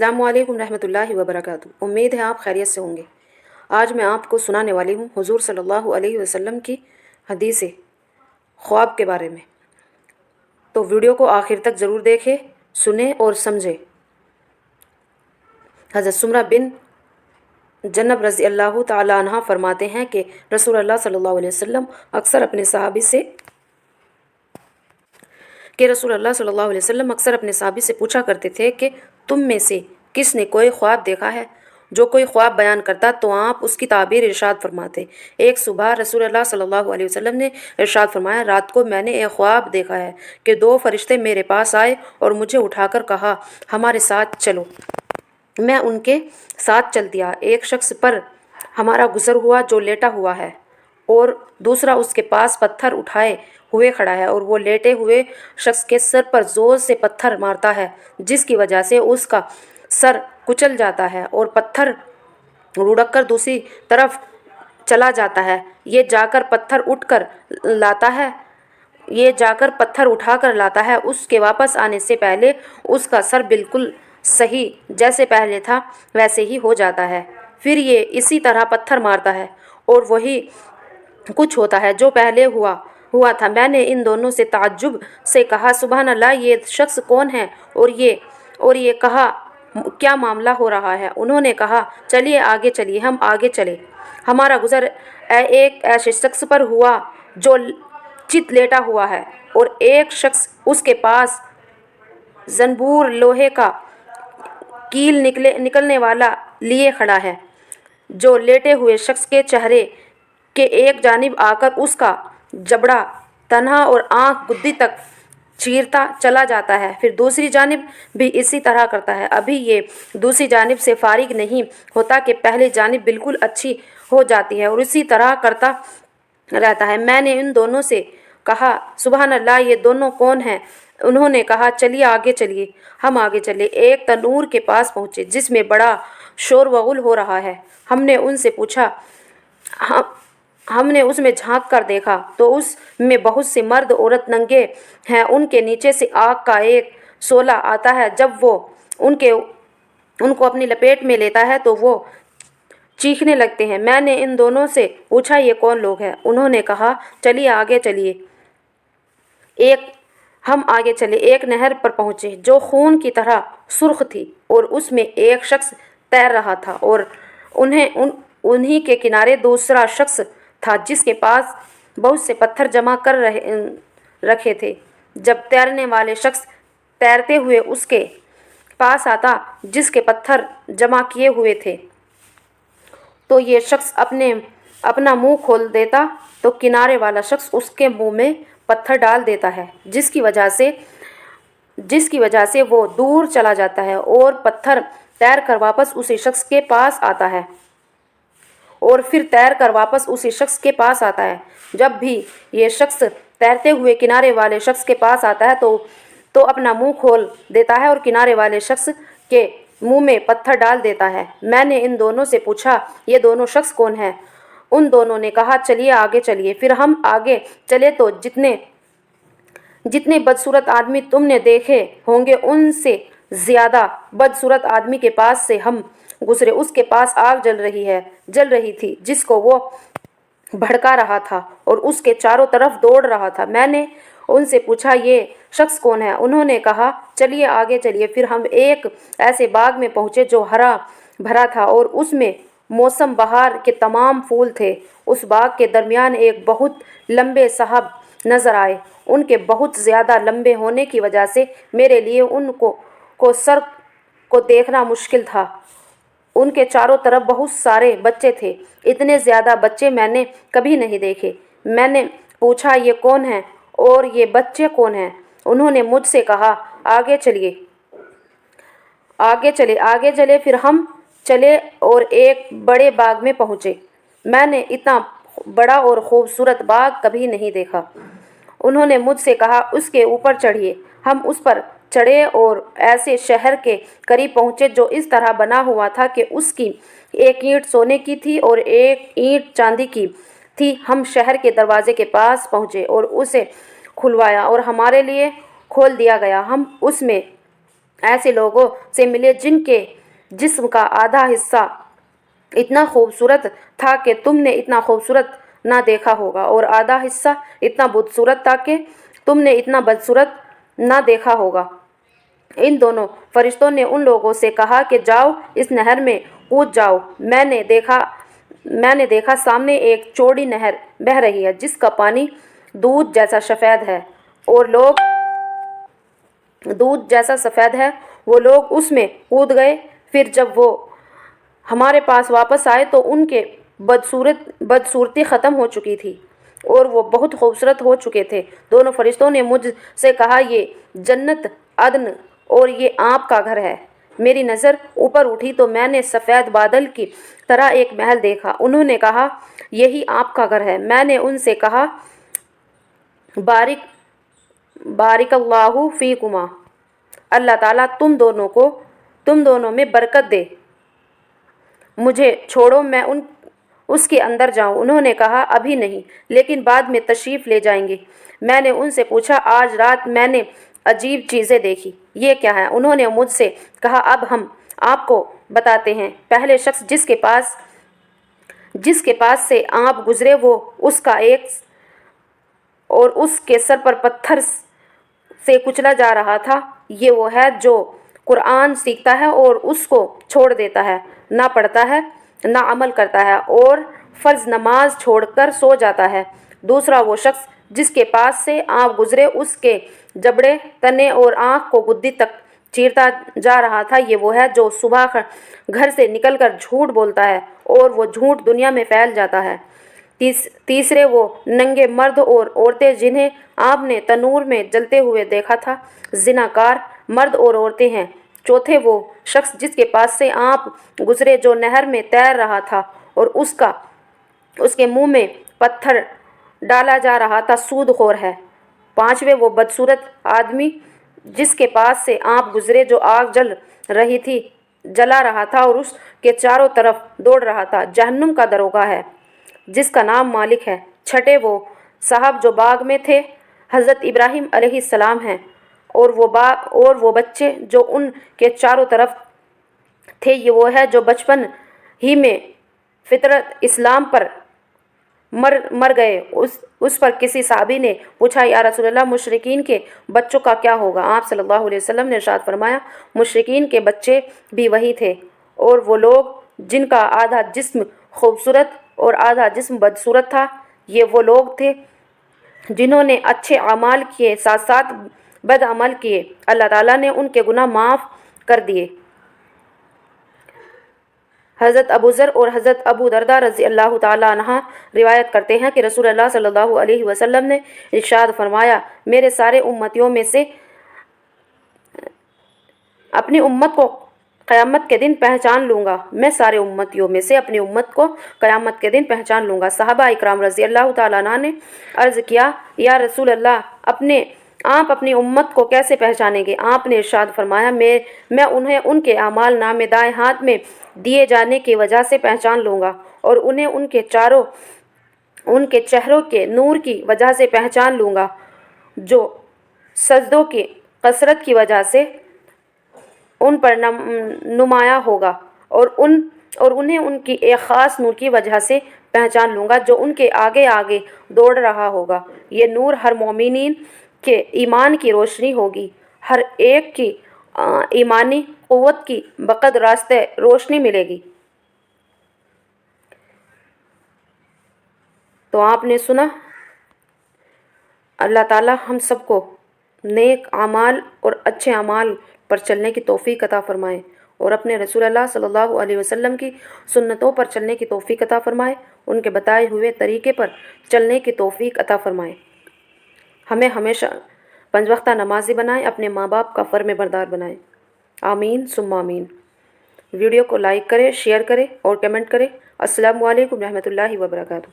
अस्सलामु अलैकुम रहमतुल्लाहि व बरकातुहू। उम्मीद है आप खैरियत से होंगे। आज मैं आपको सुनाने वाली हूँ हुजूर सल्लल्लाहु अलैहि वसल्लम की हदीस ख्वाब के बारे में। तो वीडियो को आखिर तक ज़रूर देखें, सुने और समझें। हज़रत सुमरा बिन जन्नब रज़ी अल्लाह तआला अन्हा फरमाते हैं कि रसूलुल्लाह सल्लल्लाहु अलैहि वसल्लम अक्सर अपने सहाबी से पूछा करते थे कि तुम में से किसने कोई ख्वाब देखा है। जो कोई ख्वाब बयान करता तो आप उसकी ताबीर इरशाद फरमाते। एक सुबह रसूलुल्लाह सल्लल्लाहु अलैहि वसल्लम ने इरशाद फरमाया, रात को मैंने एक ख्वाब देखा है कि दो फरिश्ते मेरे पास आए और मुझे उठाकर कहा, हमारे साथ चलो। मैं उनके साथ चल दिया। एक शख्स पर हमारा गुजर हुआ जो लेटा हुआ है और दूसरा उसके पास पत्थर उठाए हुए खड़ा है और वो लेटे हुए शख्स के सर पर जोर से पत्थर मारता है, जिसकी वजह से उसका सर कुचल जाता है और पत्थर लुढ़ककर दूसरी तरफ चला जाता है। ये जाकर पत्थर उठाकर लाता है। उसके वापस आने से पहले उसका सर बिल्कुल सही जैसे पहले था वैसे ही हो जाता है। फिर ये इसी तरह पत्थर मारता है और वही कुछ होता है जो पहले हुआ था। मैंने इन दोनों से ताज्जुब से कहा, सुभान अल्लाह, ये शख्स कौन है और ये कहा क्या मामला हो रहा है। उन्होंने कहा, चलिए आगे चलिए। हम आगे चले। हमारा गुजर एक ऐसे शख्स पर हुआ जो चित लेटा हुआ है और एक शख्स उसके पास जंबूर लोहे का कील निकलने वाला लिए खड़ा है, जो लेटे हुए शख्स के चेहरे के एक जानिब आकर उसका जबड़ा, तन्हा और आंख गुद्दी तक चीरता चला जाता है, फिर दूसरी जानिब भी इसी तरह करता है। अभी ये दूसरी जानिब से फारिग नहीं होता कि पहली जानिब बिल्कुल अच्छी हो जाती है और इसी तरह करता रहता है। मैंने इन दोनों से कहा, सुभान अल्लाह, ये दोनों कौन हैं। उन्होंने कहा, चलिए आगे चलिए। हम आगे चले। एक तनूर के पास पहुँचे जिसमें बड़ा शोर वगुल हो रहा है। हमने उनसे पूछा, हमने उसमें झांक कर देखा तो उसमें बहुत से मर्द औरत नंगे हैं। उनके नीचे से आग का एक शोला आता है। जब वो उनको अपनी लपेट में लेता है तो वो चीखने लगते हैं। मैंने इन दोनों से पूछा, ये कौन लोग हैं। उन्होंने कहा, चलिए आगे चलिए। हम आगे चले। एक नहर पर पहुँचे जो खून की तरह सुर्ख थी और उसमें एक शख्स तैर रहा था और उन्हीं के किनारे दूसरा शख्स था जिसके पास बहुत से पत्थर जमा कर रखे थे। जब तैरने वाले शख्स तैरते हुए उसके पास आता जिसके पत्थर जमा किए हुए थे, तो ये शख्स अपना मुंह खोल देता तो किनारे वाला शख्स उसके मुंह में पत्थर डाल देता है, जिसकी वजह से वो दूर चला जाता है और पत्थर तैर कर वापस उसी शख्स के पास आता है जब भी ये शख्स तैरते हुए किनारे वाले शख्स के पास आता है तो अपना मुंह खोल देता है और किनारे वाले शख्स के मुंह में पत्थर डाल देता है। मैंने इन दोनों से पूछा, ये दोनों शख्स कौन हैं। उन दोनों ने कहा, चलिए आगे चलिए। फिर हम आगे चले तो जितने बदसूरत आदमी तुमने देखे होंगे उनसे ज़्यादा बदसूरत आदमी के पास से हम गुजरे। उसके पास आग जल रही थी जिसको वो भड़का रहा था और उसके चारों तरफ दौड़ रहा था। मैंने उनसे पूछा, ये शख्स कौन है। उन्होंने कहा, चलिए आगे चलिए। फिर हम एक ऐसे बाग में पहुँचे जो हरा भरा था और उसमें मौसम बहार के तमाम फूल थे। उस बाग के दरमियान एक बहुत लंबे साहब नजर आए। उनके बहुत ज़्यादा लंबे होने की वजह से मेरे लिए उनको सर को देखना मुश्किल था। उनके चारों तरफ बहुत सारे बच्चे थे। इतने ज़्यादा बच्चे मैंने कभी नहीं देखे। मैंने पूछा, ये कौन है और ये बच्चे कौन हैं। उन्होंने मुझसे कहा, आगे चले। फिर हम चले और एक बड़े बाग में पहुँचे। मैंने इतना बड़ा और खूबसूरत बाग कभी नहीं देखा। उन्होंने मुझसे कहा, उसके ऊपर चढ़िए। हम उस पर चढ़े और ऐसे शहर के करीब पहुँचे जो इस तरह बना हुआ था कि उसकी एक ईंट सोने की थी और एक ईंट चांदी की थी। हम शहर के दरवाजे के पास पहुँचे और उसे खुलवाया और हमारे लिए खोल दिया गया। हम उसमें ऐसे लोगों से मिले जिनके जिस्म का आधा हिस्सा इतना खूबसूरत था कि तुमने इतना खूबसूरत ना देखा होगा और आधा हिस्सा इतना बदसूरत था कि तुमने इतना बदसूरत ना देखा होगा। इन दोनों फरिश्तों ने उन लोगों से कहा कि जाओ इस नहर में कूद जाओ। मैंने देखा सामने एक चौड़ी नहर बह रही है जिसका पानी दूध जैसा सफ़ेद है और वो लोग उसमें कूद गए। फिर जब वो हमारे पास वापस आए तो उनके बदसूरती ख़त्म हो चुकी थी और वो बहुत खूबसूरत हो चुके थे। दोनों फरिश्तों ने मुझसे कहा, ये जन्नत अदन और ये आपका घर है। मेरी नज़र ऊपर उठी तो मैंने सफ़ेद बादल की तरह एक महल देखा। उन्होंने कहा, यही आपका घर है। मैंने उनसे कहा, बारिक अल्लाहु फ़ीकुमा, अल्लाह ताला तुम दोनों में बरकत दे। मुझे छोड़ो, मैं उसके अंदर जाऊं। उन्होंने कहा, अभी नहीं, लेकिन बाद में तशरीफ़ ले जाएंगे। मैंने उनसे पूछा, आज रात मैंने अजीब चीज़ें देखी, ये क्या है? उन्होंने मुझसे कहा, अब हम आपको बताते हैं। पहले शख्स जिसके पास से आप गुजरे वो उसका एक और उसके सर पर पत्थर से कुचला जा रहा था। ये वो है जो कुरान सीखता है और उसको छोड़ देता है, ना पढ़ता है ना अमल करता है और फ़र्ज़ नमाज छोड़कर सो जाता है। दूसरा वो शख्स जिसके पास से आप गुजरे उसके जबड़े, तने और आँख को गुद्दी तक चीरता जा रहा था। ये वो है जो सुबह घर से निकलकर झूठ बोलता है और वो झूठ दुनिया में फैल जाता है। तीसरे वो नंगे मर्द और औरतें जिन्हें आपने तनूर में जलते हुए देखा था, ज़िनाकार मर्द और औरतें हैं। चौथे वो शख्स जिसके पास से आप गुजरे जो नहर में तैर रहा था और उसके मुंह में पत्थर डाला जा रहा था, सूदखोर है। पांचवें वो बदसूरत आदमी जिसके पास से आप गुजरे जो आग जला रहा था और उसके चारों तरफ दौड़ रहा था, जहन्नुम का दरोगा है जिसका नाम मालिक है। छठे वो साहब जो बाग में थे, हज़रत इब्राहिम अलैहिस्सलाम हैं और वो बच्चे जो उनके चारों तरफ थे, ये वो है जो बचपन ही में फितरत इस्लाम पर मर गए। उस पर किसी साहबी ने पूछा, या रसूलल्लाह, मुशरिकीन के बच्चों का क्या होगा? आप सल्लल्लाहु अलैहि वसल्लम ने इरशाद फरमाया, मुशरिकीन के बच्चे भी वही थे और वो लोग जिनका आधा जिस्म खूबसूरत और आधा जिस्म बदसूरत था। ये वो लोग थे जिन्होंने अच्छे अमाल किए साथ साथ बद अमल किए। अल्लाह ताला ने उनके गुनाह माफ़ कर दिए। हज़रत अबू ज़र और हज़रत अबू दरदा रज़ी अल्लाह ताला अन्हा रिवायत करते हैं कि रसूलुल्लाह सल्लल्लाहु अलैहि वसल्लम ने इरशाद फरमाया, मेरे सारे उम्मतियों में से अपनी उम्मत को क़यामत के दिन पहचान लूँगा। मैं सारे उम्मतियों में से अपनी उम्मत को क़यामत के दिन पहचान लूँगा। सहाबा इकराम रज़ी अल्लाह ताला अन्हा ने अर्ज़ किया, या रसूल अल्लाह, आप अपनी उम्मत को कैसे पहचानेंगे? आपने इरशाद फरमाया, मैं उन्हें उनके आमाल नामे दाएं हाथ में दिए जाने की वजह से पहचान लूँगा और उन्हें उनके चेहरों के नूर की वजह से पहचान लूँगा जो सजदों की कसरत की वजह से उन पर नुमाया होगा और उन्हें उनकी एक ख़ास नूर की वजह से पहचान लूँगा जो उनके आगे आगे दौड़ रहा होगा। ये नूर हर मोमिनीन के ईमान की रोशनी होगी। हर एक की ईमानी क़ुव्वत की बक़द रास्ते रोशनी मिलेगी। तो आपने सुना, अल्लाह ताला हम सबको नेक अमाल और अच्छे अमाल पर चलने की तौफ़ीक़ अता फ़रमाए और अपने रसूलुल्लाह सल्लल्लाहु अलैहि वसल्लम की सुन्नतों पर चलने की तौफ़ीक़ अता फ़रमाए, उनके बताए हुए तरीक़े पर चलने की तौफ़ीक़ अता फ़रमाए। हमें हमेशा 5 वक्ता नमाज़ी बनाए, अपने माँ बाप का फ़र्म बरदार बनाए। आमीन सुम्मा आमीन। वीडियो को लाइक करें, शेयर करें और कमेंट करें। अस्सलामु अलैकुम रहमतुल्लाहि व बरकातुहू।